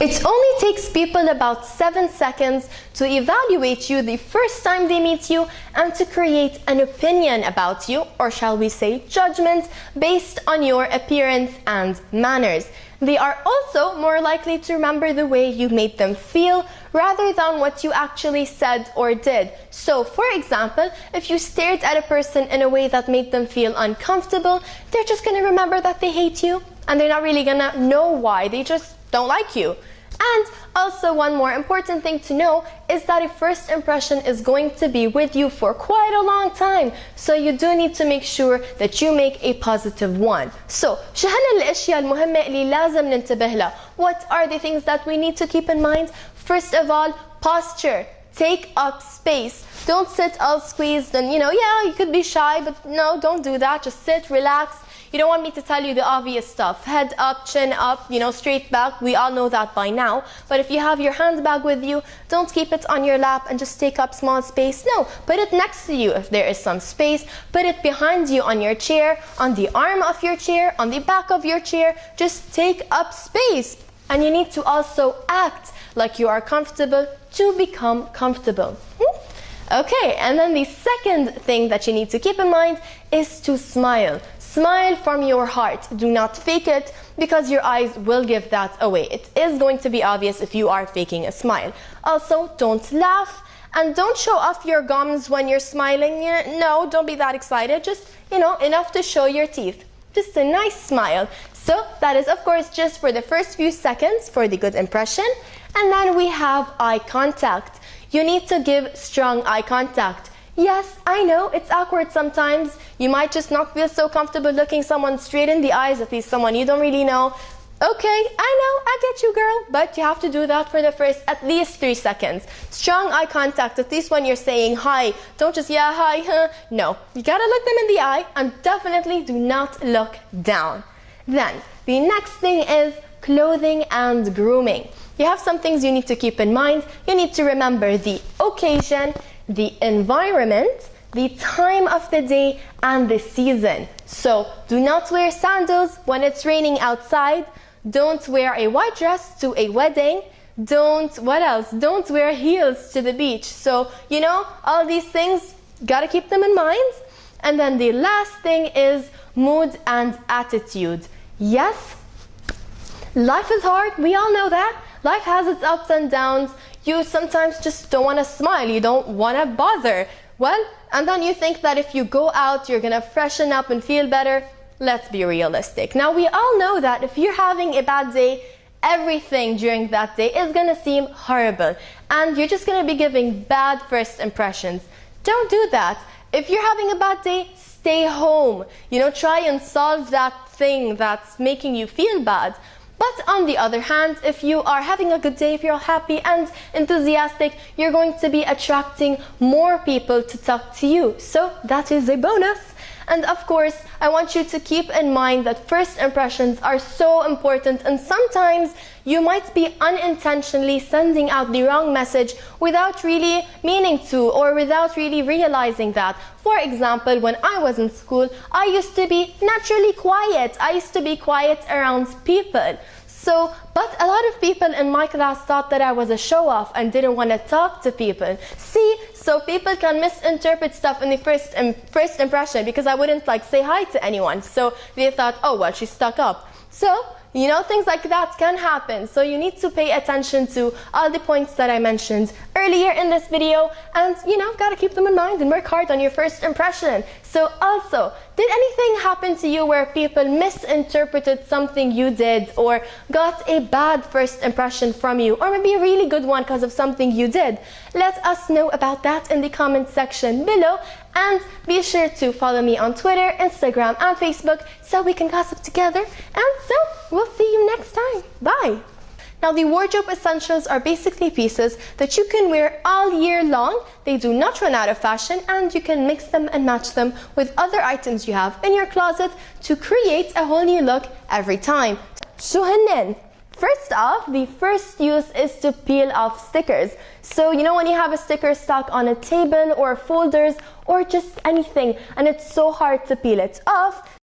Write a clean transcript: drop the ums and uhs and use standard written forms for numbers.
It only takes people about 7 seconds to evaluate you the first time they meet you and to create an opinion about you, or shall we say judgment, based on your appearance and manners. They are also more likely to remember the way you made them feel rather than what you actually said or did. So, for example, if you stared at a person in a way that made them feel uncomfortable, they're just going to remember that they hate you and they're not really going to know why. They just don't like you. And also, one more important thing to know is that a first impression is going to be with you for quite a long time. So you do need to make sure that you make a positive one. So, شو هن الأشياء المهمة اللي لازم ننتبه لها? What are the things that we need to keep in mind? First of all, posture. Take up space. Don't sit all squeezed and, yeah, you could be shy, but no, don't do that. Just sit, relax. You don't want me to tell you the obvious stuff. Head up, chin up, straight back. We all know that by now. But if you have your handbag with you, don't keep it on your lap and just take up small space. No, put it next to you if there is some space. Put it behind you on your chair, on the arm of your chair, on the back of your chair. Just take up space. And you need to also act like you are comfortable to become comfortable. Okay, and then the second thing that you need to keep in mind is to smile. Smile from your heart. Do not fake it, because your eyes will give that away. It is going to be obvious if you are faking a smile. Also, don't laugh and don't show off your gums when you're smiling. No, don't be that excited. Just, enough to show your teeth. Just a nice smile. So that is, of course, just for the first few seconds for the good impression. And then we have eye contact. You need to give strong eye contact. Yes, I know, it's awkward sometimes. You might just not feel so comfortable looking someone straight in the eyes, at least someone you don't really know. Okay, I know, I get you, girl, but you have to do that for the first at least 3 seconds. Strong eye contact, at least when you're saying hi. Don't just, yeah, hi, huh. No, you gotta look them in the eye and definitely do not look down. Then, the next thing is clothing and grooming. You have some things you need to keep in mind. You need to remember the occasion, the environment, the time of the day, and the season. So do not wear sandals when it's raining outside. Don't wear a white dress to a wedding. Don't wear heels to the beach. So, all these things, gotta keep them in mind. And then the last thing is mood and attitude. Yes, life is hard. We all know that. Life has its ups and downs. You sometimes just don't want to smile. You don't want to bother. Well, and then you think that if you go out, you're going to freshen up and feel better. Let's be realistic. Now, we all know that if you're having a bad day, everything during that day is going to seem horrible. And you're just going to be giving bad first impressions. Don't do that. If you're having a bad day, stay home. Try and solve that thing that's making you feel bad. But on the other hand, if you are having a good day, if you're happy and enthusiastic, you're going to be attracting more people to talk to you. So that is a bonus. And of course, I want you to keep in mind that first impressions are so important, and sometimes you might be unintentionally sending out the wrong message without really meaning to, or without really realizing that. For example, when I was in school, I used to be naturally quiet. I used to be quiet around people. But a lot of people in my class thought that I was a show-off and didn't want to talk to people. See, so people can misinterpret stuff in the first impression, because I wouldn't say hi to anyone. So they thought, oh, well, she's stuck up. So, things like that can happen. So you need to pay attention to all the points that I mentioned earlier in this video, and gotta keep them in mind and work hard on your first impression. So also, did anything happen to you where people misinterpreted something you did, or got a bad first impression from you, or maybe a really good one because of something you did? Let us know about that in the comment section below, and be sure to follow me on Twitter, Instagram, and Facebook so we can gossip together. And so, we'll see you next time. Bye! Now, the wardrobe essentials are basically pieces that you can wear all year long. They do not run out of fashion, and you can mix them and match them with other items you have in your closet to create a whole new look every time. شو هنن? First off, the first use is to peel off stickers. So, when you have a sticker stuck on a table or folders or just anything, and it's so hard to peel it off,